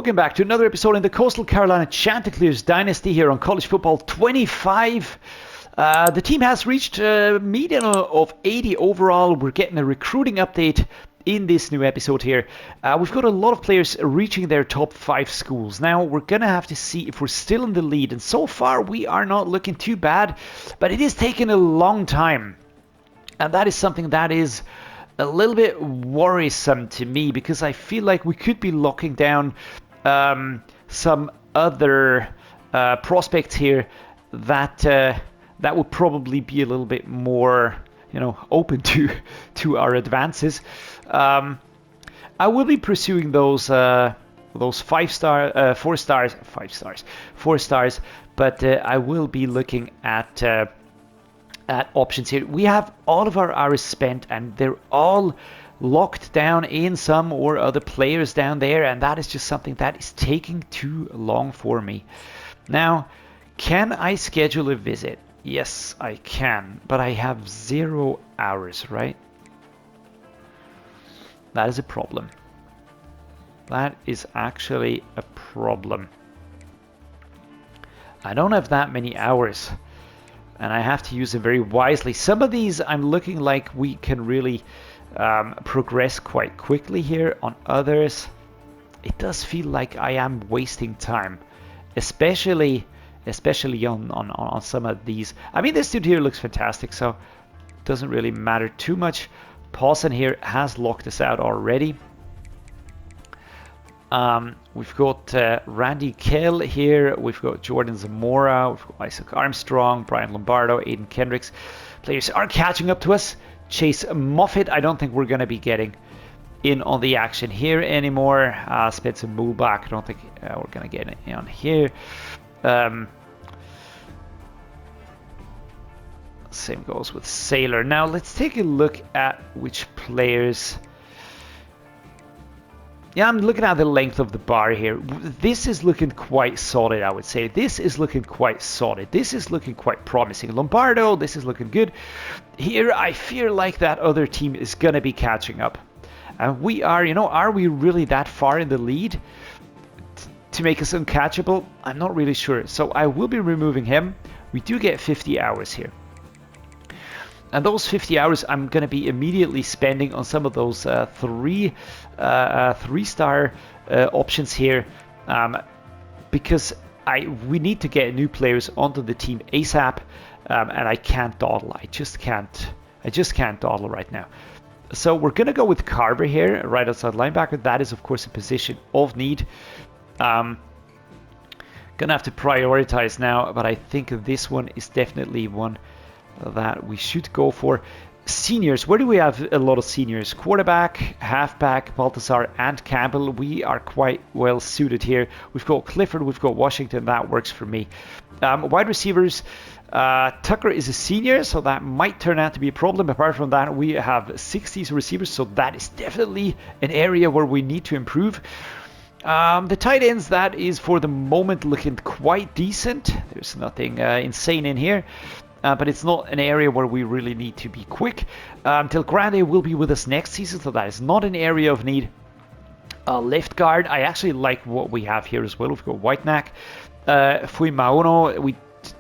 Welcome back to another episode in the Coastal Carolina Chanticleers Dynasty here on College Football 25. The team has reached a median of 80 overall. We're getting a recruiting update in this new episode here. We've got a lot of players reaching their top 5 schools. Now we're going to have to see if we're still in the lead. And so far we are not looking too bad, but it is taking a long time. And that is something that is a little bit worrisome to me, because I feel like we could be locking down some other prospects here that that would probably be a little bit more, open to our advances. I will be pursuing those 4 stars, but I will be looking at options here. We have all of our hours spent, and they're all locked down in some or other players down there, and that is just something that is taking too long for me. Now, can I schedule a visit? Yes, I can, but I have 0 hours, right? That is a problem. That is actually a problem. I don't have that many hours, and I have to use them very wisely. Some of these I'm looking like we can really progress quite quickly here. On others, it does feel like I am wasting time, especially on some of these. I mean, this dude here looks fantastic, so it doesn't really matter too much. Paulson here has locked us out already. We've got Randy Kell here, we've got Jordan Zamora, we've got Isaac Armstrong, Brian Lombardo, Aiden Kendricks. Players are catching up to us. Chase Moffitt, I don't think we're going to be getting in on the action here anymore. Spencer Mulbach, I don't think we're going to get in on here. Same goes with Sailor. Now let's take a look at which players. Yeah, I'm looking at the length of the bar here. This is looking quite solid, I would say. This is looking quite solid. This is looking quite promising. Lombardo, this is looking good. Here, I feel like that other team is going to be catching up. And we are, are we really that far in the lead to make us uncatchable? I'm not really sure. So I will be removing him. We do get 50 hours here. And those 50 hours I'm going to be immediately spending on some of those three-star options here, because we need to get new players onto the team ASAP, and I can't dawdle. I just can't dawdle right now. So we're going to go with Carver here, right outside linebacker. That is, of course, a position of need. Gonna have to prioritize now, but I think this one is definitely one that we should go for. Seniors, where do we have a lot of seniors? Quarterback, halfback, Balthazar, and Campbell. We are quite well suited here. We've got Clifford, we've got Washington. That works for me. Wide receivers, Tucker is a senior, so that might turn out to be a problem. Apart from that, we have 60s receivers, so that is definitely an area where we need to improve. The tight ends, that is for the moment looking quite decent. There's nothing insane in here. But it's not an area where we really need to be quick. Till Grande will be with us next season, so that is not an area of need. Left guard, I actually like what we have here as well. We've got Whitenack. Fui Maono, we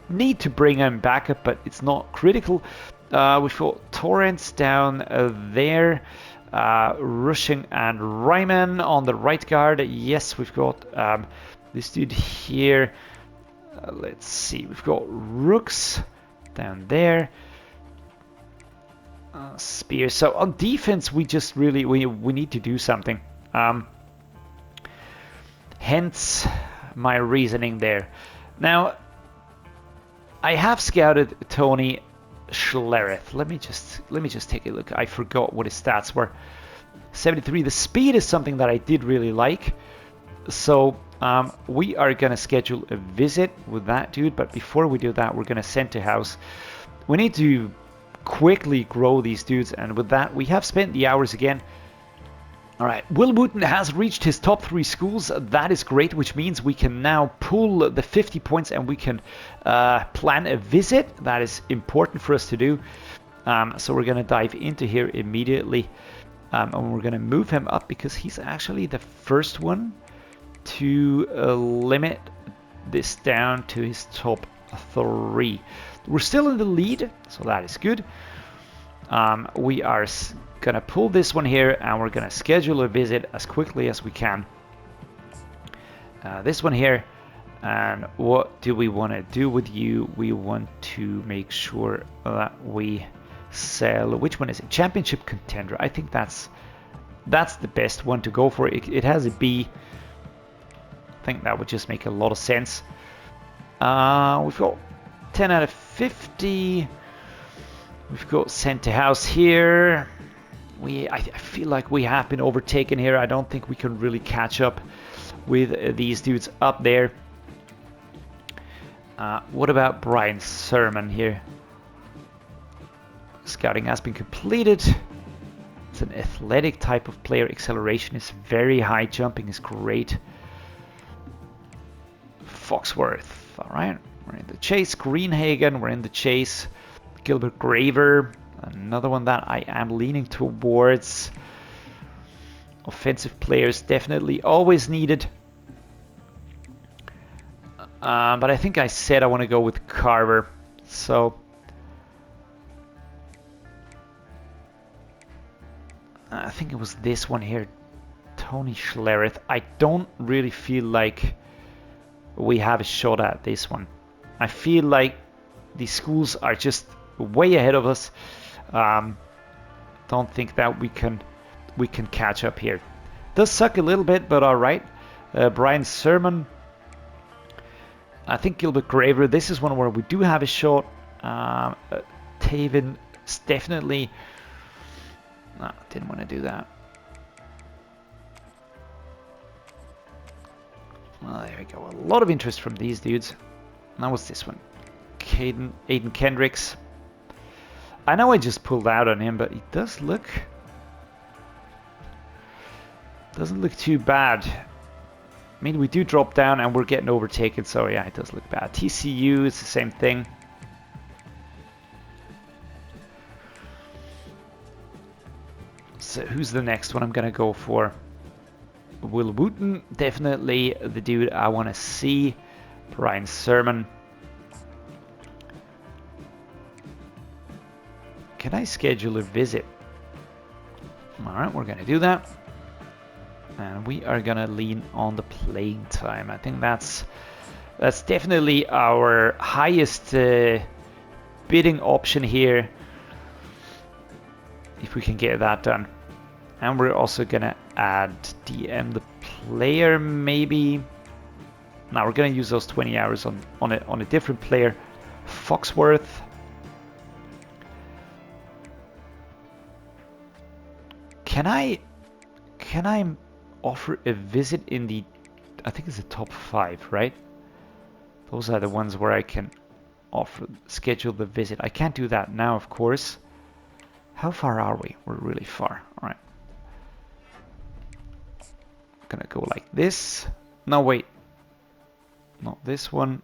need to bring him back up, but it's not critical. We've got Torrance down there. Rushing and Ryman on the right guard. Yes, we've got this dude here. Let's see, we've got Rooks down there. Spears. So on defense, we just really we need to do something. Hence my reasoning there. Now, I have scouted Tony Schlereth. Let me just take a look. I forgot what his stats were. 73. The speed is something that I did really like. So we are going to schedule a visit with that dude, but before we do that, we're going to send to house. We need to quickly grow these dudes, and with that, we have spent the hours again. All right, Will Wooten has reached his top 3 schools. That is great, which means we can now pull the 50 points and we can plan a visit. That is important for us to do. So we're going to dive into here immediately, and we're going to move him up because he's actually the first one to limit this down to his top 3. We're still in the lead, so that is good. We are gonna pull this one here, and we're gonna schedule a visit as quickly as we can. This one here, and what do we want to do with you? We want to make sure that we sell, which one is it? Championship Contender. I think that's the best one to go for. It has a B. I think that would just make a lot of sense. We've got 10 out of 50. We've got sent to house here. I feel like we have been overtaken here. I don't think we can really catch up with these dudes up there. What about Brian Sermon here? Scouting has been completed. It's an athletic type of player. Acceleration is very high. Jumping is great. Foxworth. All right. We're in the chase. Greenhagen. We're in the chase. Gilbert Graver. Another one that I am leaning towards. Offensive players definitely always needed. But I think I said I want to go with Carver. So I think it was this one here. Tony Schlereth. I don't really feel like we have a shot at this one. I feel like the schools are just way ahead of us. Don't think that we can catch up here. Does suck a little bit, but all right. Brian Sermon. I think Gilbert Graver. This is one where we do have a shot. Taven definitely. No, didn't want to do that. Well, there we go. A lot of interest from these dudes. Now what's this one? Aiden Kendricks. I know I just pulled out on him, but he doesn't look too bad. I mean, we do drop down and we're getting overtaken, so yeah, it does look bad. TCU is the same thing. So who's the next one I'm gonna go for? Will Wooten, definitely the dude I want to see. Brian Sermon. Can I schedule a visit? Alright, we're gonna do that. And we are gonna lean on the playing time. I think that's definitely our highest bidding option here, if we can get that done. And we're also gonna add DM the player, maybe. Now we're gonna use those 20 hours on a different player. Foxworth. Can I offer a visit in the, I think it's the top 5, right? Those are the ones where I can schedule the visit. I can't do that now, of course. How far are we? We're really far. All right. Gonna go like this. No, wait. Not this one.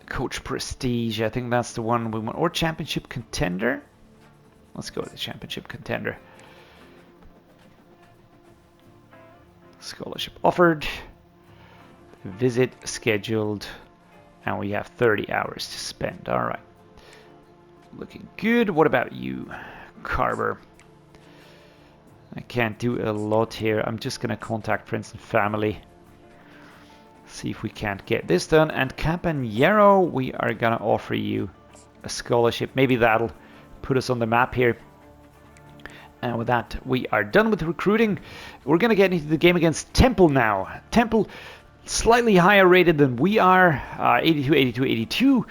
Coach Prestige, I think that's the one we want. Or Championship Contender. Let's go to the Championship Contender. Scholarship offered. Visit scheduled. And we have 30 hours to spend. All right. Looking good. What about you, Carver? I can't do a lot here. I'm just going to contact friends and family. See if we can't get this done. And Campanero, we are going to offer you a scholarship. Maybe that'll put us on the map here. And with that, we are done with recruiting. We're going to get into the game against Temple now. Temple, slightly higher rated than we are. 82, 82, 82.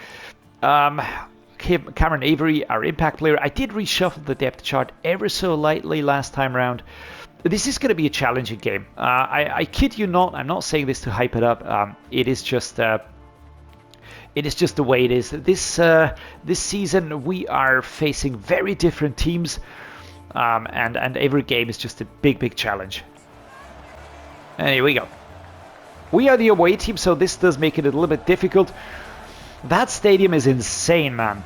Cameron Avery, our impact player. I did reshuffle the depth chart ever so lightly last time around. This is going to be a challenging game. I kid you not. I'm not saying this to hype it up. It is just the way it is. This season we are facing very different teams, and every game is just a big challenge. And here we go. We are the away team, so this does make it a little bit difficult. That stadium is insane, man.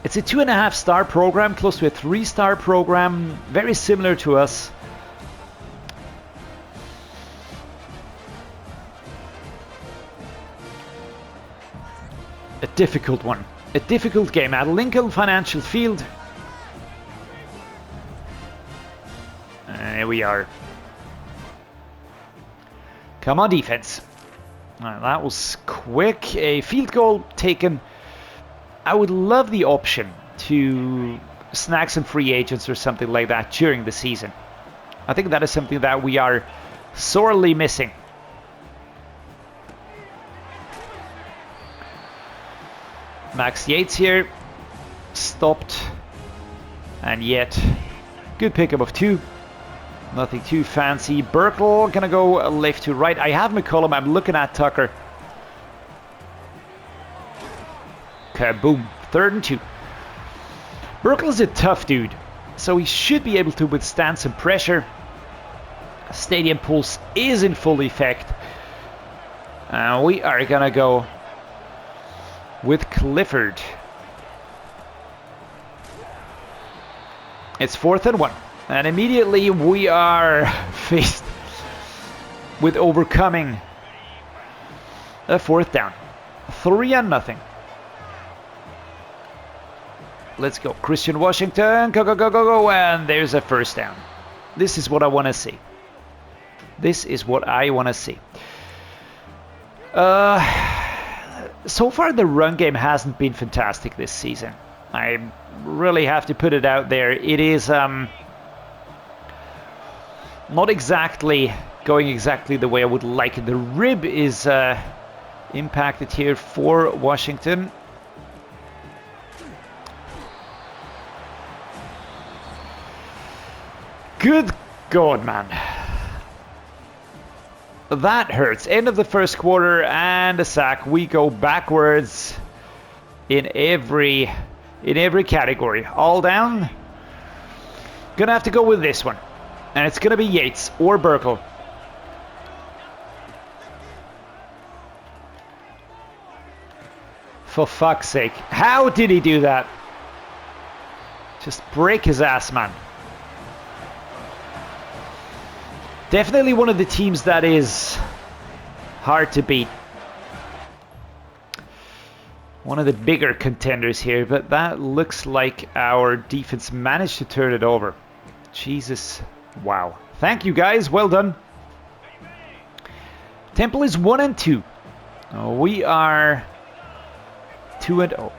It's a 2.5-star program, close to a 3-star program, very similar to us. A difficult one. A difficult game at Lincoln Financial Field. There we are. Come on, defense. That was quick. A field goal taken. I would love the option to snag some free agents or something like that during the season. I think that is something that we are sorely missing. Max Yates here. Stopped. And yet, good pickup of 2. Nothing too fancy. Burkle gonna go left to right. I have McCollum. I'm looking at Tucker. Kaboom. 3rd and 2. Burkle is a tough dude, so he should be able to withstand some pressure. Stadium pulse is in full effect. We are gonna go with Clifford. It's 4th and 1. And immediately we are faced with overcoming a 4th down. 3-0. Let's go. Christian Washington. Go, go, go, go, go. And there's a 1st down. This is what I want to see. This is what I want to see. So far, the run game hasn't been fantastic this season. I really have to put it out there. It is not exactly going exactly the way I would like it. The rib is impacted here for Washington. Good God, man. That hurts. End of the 1st quarter and a sack. We go backwards in every category. All down. Gonna have to go with this one. And it's gonna be Yates or Burkle. For fuck's sake. How did he do that? Just break his ass, man. Definitely one of the teams that is hard to beat. One of the bigger contenders here, but that looks like our defense managed to turn it over. Jesus. Wow. Thank you, guys. Well done. Temple is 1 and 2. We are 2 and 0.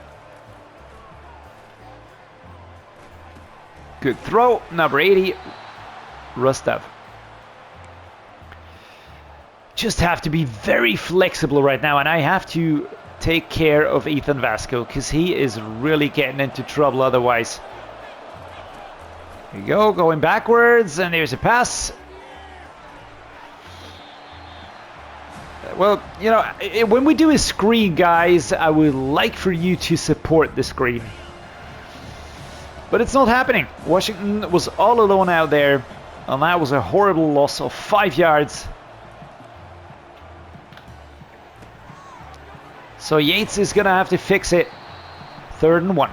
Good throw. Number 80. Rustov. Just have to be very flexible right now, and I have to take care of Ethan Vasco because he is really getting into trouble otherwise. Here we go, going backwards, and there's a pass. Well, you know, when we do a screen, guys, I would like for you to support the screen. But it's not happening. Washington was all alone out there, and that was a horrible loss of 5 yards. So Yates is going to have to fix it. 3rd and 1.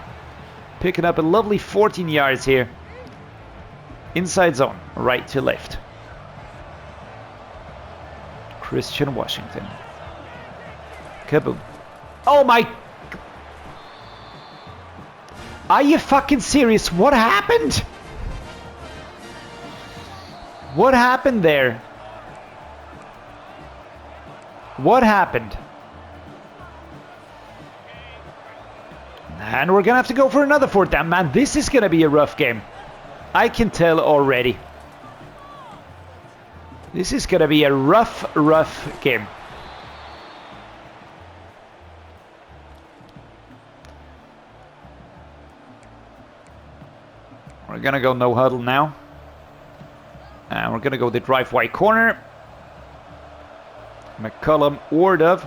Picking up a lovely 14 yards here. Inside zone, right to left. Christian Washington. Kaboom. Oh my... Are you fucking serious? What happened? What happened there? What happened? And we're going to have to go for another 4th down. Man, this is going to be a rough game. I can tell already. This is going to be a rough game. We're going to go no huddle now. And we're going to go the drive wide corner. McCollum or Dove.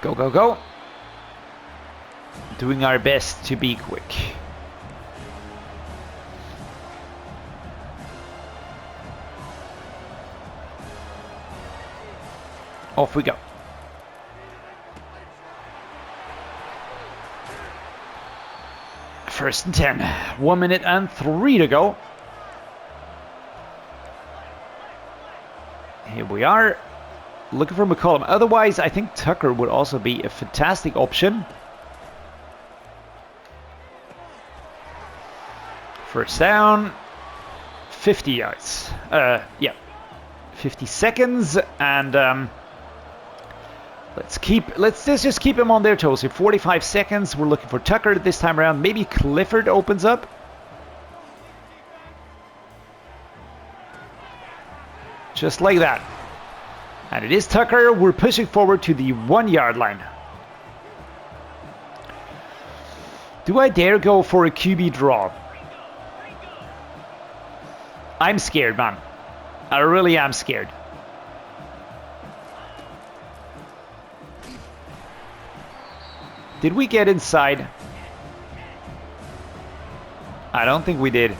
Go, go, go. Doing our best to be quick. Off we go. First and 10. 1 minute and 3 to go. Here we are. Looking for McCollum. Otherwise, I think Tucker would also be a fantastic option. First down. 50 yards. Yeah. 50 seconds. And let's just keep him on their toes here. 45 seconds. We're looking for Tucker this time around. Maybe Clifford opens up. Just like that. And it is Tucker. We're pushing forward to the 1 yard line. Do I dare go for a QB draw? I'm scared, man. I really am scared. Did we get inside? I don't think we did.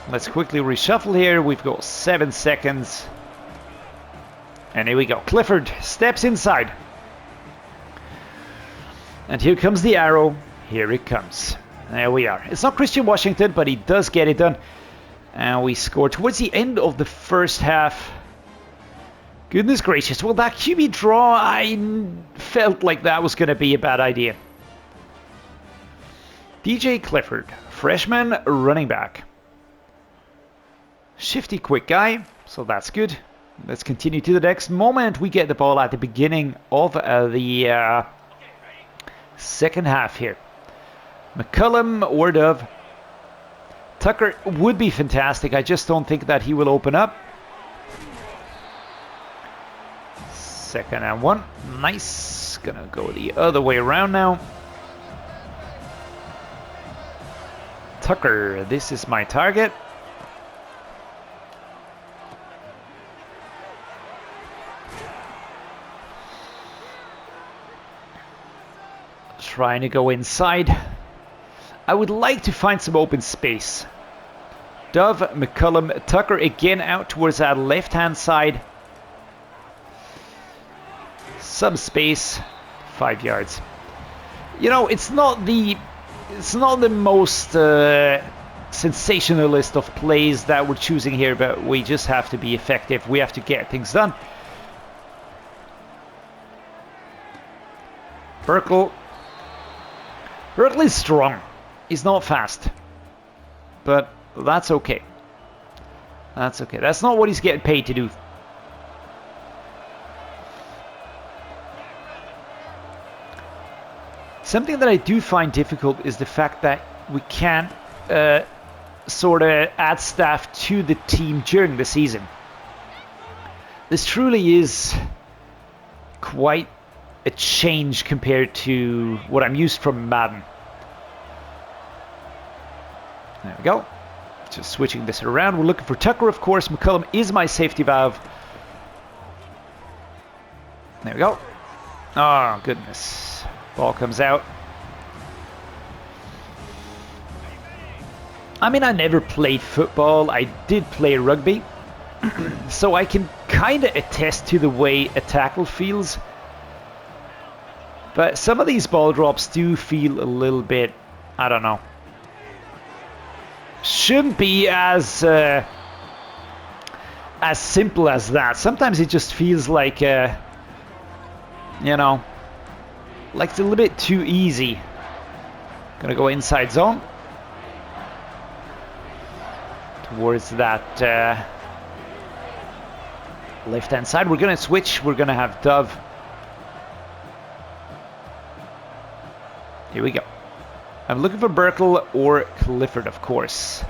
Let's quickly reshuffle here. We've got 7 seconds. And here we go. Clifford steps inside. And here comes the arrow. Here it comes. There we are. It's not Christian Washington, but he does get it done. And we score towards the end of the first half. Goodness gracious. Well, that QB draw, I felt like that was going to be a bad idea. DJ Clifford, freshman running back. Shifty quick guy, so that's good. Let's continue to the next moment. We get the ball at the beginning of the second half here. McCullum or Dove. Tucker would be fantastic. I just don't think that he will open up. Second and 1. Nice. Gonna go the other way around now. Tucker, this is my target. Trying to go inside. I would like to find some open space. Dove, McCullum, Tucker again out towards that left-hand side. Some space. 5 yards. You know, it's not the most sensationalist of plays that we're choosing here, but we just have to be effective. We have to get things done. Burkle is strong. He's not fast. But that's okay. That's okay. That's not what he's getting paid to do. Something that I do find difficult is the fact that we can't sort of add staff to the team during the season. This truly is quite a change compared to what I'm used from Madden. There we go. Just switching this around. We're looking for Tucker, of course. McCullum is my safety valve. There we go. Oh, goodness. Ball comes out. I mean, I never played football. I did play rugby. So I can kind of attest to the way a tackle feels. But some of these ball drops do feel a little bit, I don't know. Shouldn't be as simple as that. Sometimes it just feels like, you know, like it's a little bit too easy. Gonna go inside zone. Towards that left-hand side. We're gonna switch. We're gonna have Dove. Here we go. I'm looking for Burkle or Clifford, of course.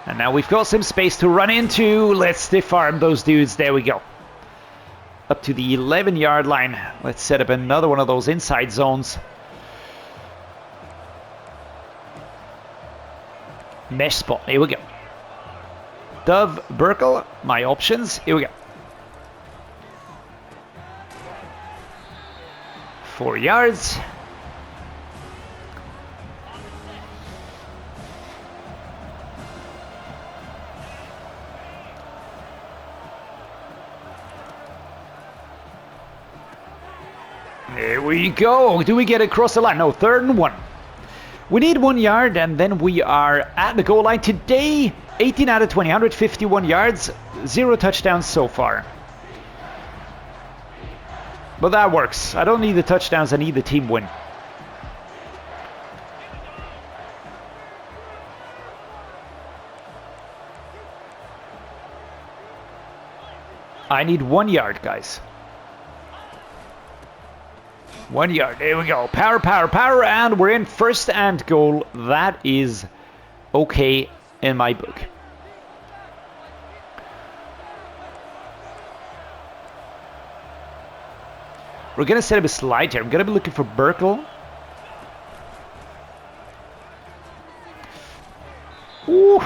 And now we've got some space to run into. Let's stiff arm those dudes. There we go. Up to the 11-yard line. Let's set up another one of those inside zones. Mesh spot. Here we go. Dove, Burkle, my options. Here we go. 4 yards. There we go. Do we get across the line? No, 3rd and 1. We need 1 yard, and then we are at the goal line. Today, 18 out of 20, 151 yards, 0 touchdowns so far. But that works. I don't need the touchdowns, I need the team win. I need 1 yard, guys. 1 yard. There we go. Power, power, power. And we're in 1st and goal. That is okay in my book. We're going to set up a slide here. I'm going to be looking for Burkle. Ooh.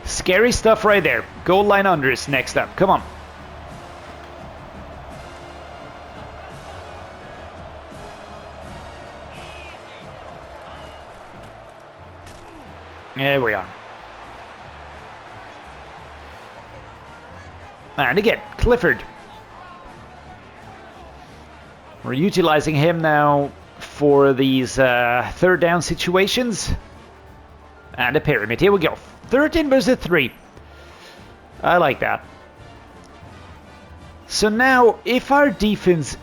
Scary stuff right there. Goal line unders next up. Come on. There we are. And again, Clifford. We're utilizing him now for these 3rd down situations. And a pyramid. Here we go. 13 versus 3. I like that. So now, if our defense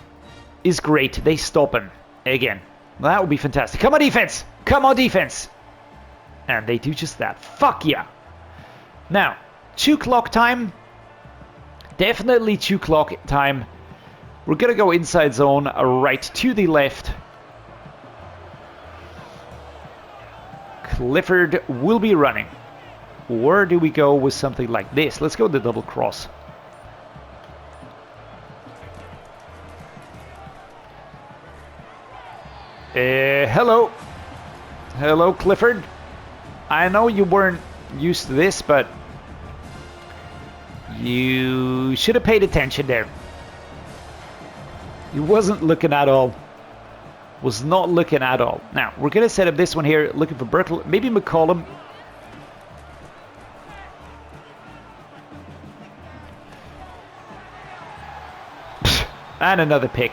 is great, they stop him again. That would be fantastic. Come on, defense! Come on, defense! And they do just that. Fuck yeah! Now, 2 clock time. Definitely 2 clock time. We're gonna go inside zone, right to the left. Clifford will be running. Where do we go with something like this? Let's go with the double cross. Hello. Hello, Clifford. I know you weren't used to this, but you should have paid attention there. He wasn't looking at all. Was not looking at all. Now, we're going to set up this one here, looking for Berkel, maybe McCollum. And another pick.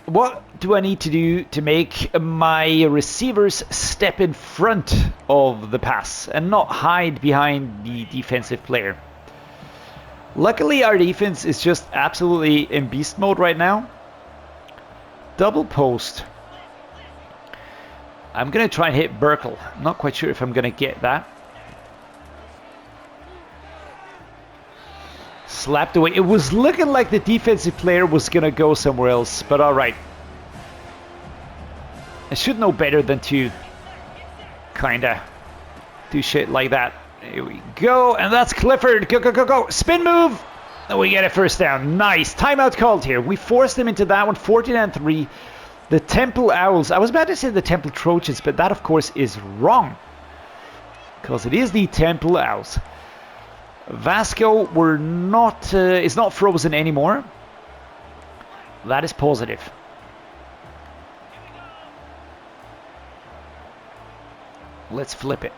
What do I need to do to make my receivers step in front of the pass and not hide behind the defensive player? Luckily, our defense is just absolutely in beast mode right now. Double post. I'm going to try and hit Burkle. I'm not quite sure if I'm going to get that. Slapped away. It was looking like the defensive player was going to go somewhere else, but alright. I should know better than to kinda do shit like that. Here we go, and that's Clifford. Go, go, go, go. Spin move. And we get a first down. Nice. Timeout called here. We forced them into that one. 14-3. The Temple Owls. I was about to say the Temple Trojans, but that, of course, is wrong. Because it is the Temple Owls. Vasco is not frozen anymore. That is positive. Let's flip it.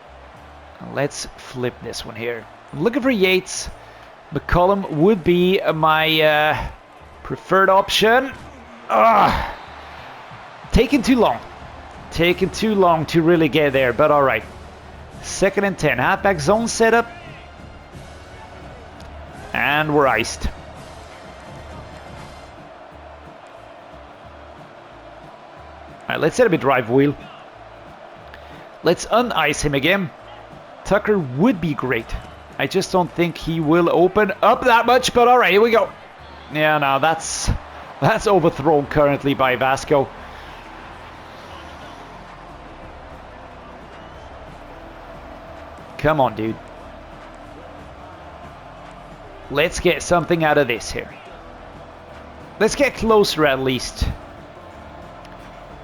Let's flip this one here. I'm looking for Yates. McCollum would be my preferred option. Taking too long. Taking too long to really get there, but alright. 2nd and 10. Halfback zone setup. And we're iced. Alright, let's set up a drive wheel. Let's un-ice him again. Tucker would be great. I just don't think he will open up that much, but alright, here we go. Yeah, no, that's overthrown currently by Vasco. Come on, dude. Let's get something out of this here. Let's get closer at least.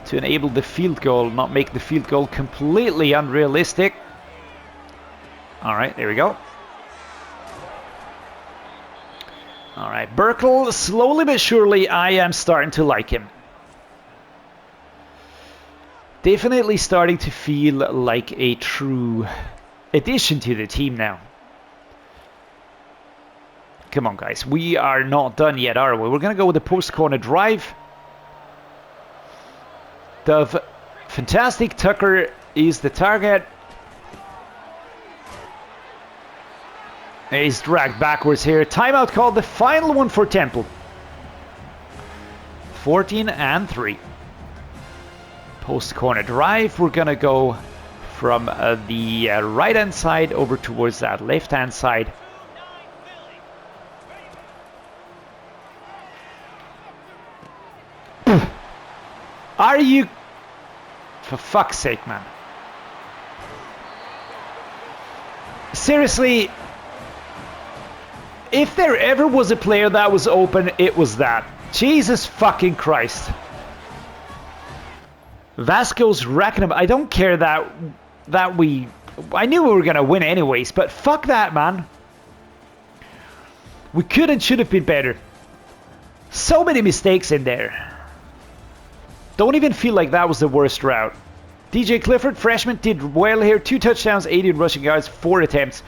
To enable the field goal, not make the field goal completely unrealistic. Alright, there we go. Alright, Burkle, slowly but surely I am starting to like him. Definitely starting to feel like a true addition to the team now. Come on, guys. We are not done yet, are we? We're going to go with the post corner drive. The fantastic Tucker is the target. He's dragged backwards here. Timeout called, the final one for Temple. 14-3. Post corner drive. We're going to go from the right-hand side over towards that left-hand side. Are you... For fuck's sake, man. Seriously, if there ever was a player that was open, it was that. Jesus fucking Christ. Vasco's racking him. I don't care that we... I knew we were going to win anyways, but fuck that, man. We could and should have been better. So many mistakes in there. Don't even feel like that was the worst route. DJ Clifford, freshman, did well here. 2 touchdowns, 18 rushing yards, 4 attempts.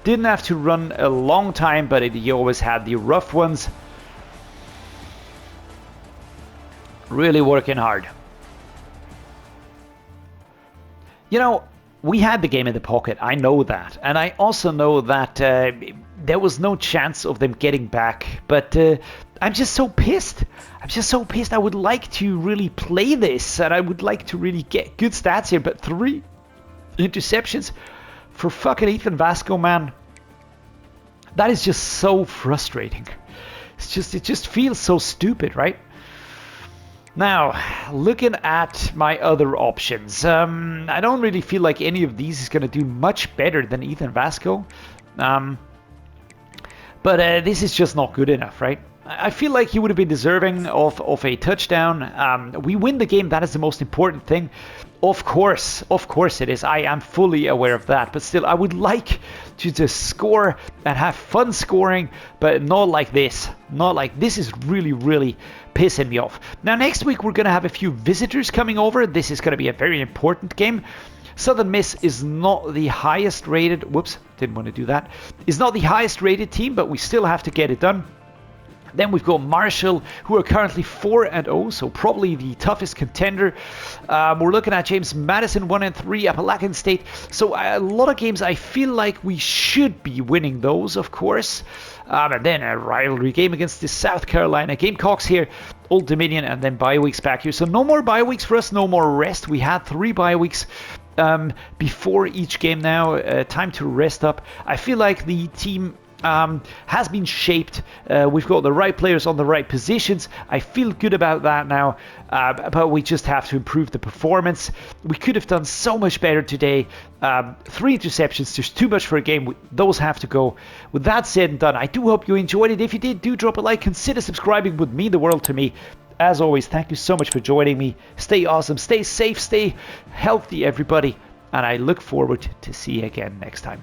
Didn't have to run a long time, but he always had the rough ones. Really working hard. You know, we had the game in the pocket. I know that. And I also know that there was no chance of them getting back. But I'm just so pissed. I'm just so pissed. I would like to really play this. And I would like to really get good stats here. But 3 interceptions for fucking Ethan Vasco, man. That is just so frustrating. It just feels so stupid, right? Now, looking at my other options, I don't really feel like any of these is going to do much better than Ethan Vasco. But this is just not good enough, right? I feel like he would have been deserving of a touchdown. We win the game. That is the most important thing. Of course it is. I am fully aware of that. But still, I would like to just score and have fun scoring, but not like this. Not like this is really, really pissing me off. Now, next week, we're going to have a few visitors coming over. This is going to be a very important game. Southern Miss is not the highest rated. Whoops, didn't want to do that. Is not the highest rated team, but we still have to get it done. Then we've got Marshall, who are currently 4-0, so probably the toughest contender. We're looking at James Madison 1-3, Appalachian State. So a lot of games I feel like we should be winning those, of course. And then a rivalry game against the South Carolina Gamecocks here, Old Dominion, and then bye weeks back here. So no more bye weeks for us, no more rest. We had 3 bye weeks before each game now. Time to rest up. I feel like the team has been shaped. We've got the right players on the right positions. I feel good about that now, but we just have to improve the performance. We could have done so much better today. 3 interceptions, there's too much for a game. Those have to go. With that said and done, I do hope you enjoyed it. If you did, do drop a like. Consider subscribing. Would mean the world to me. As always, thank you so much for joining me. Stay awesome, stay safe, stay healthy, everybody. And I look forward to see you again next time.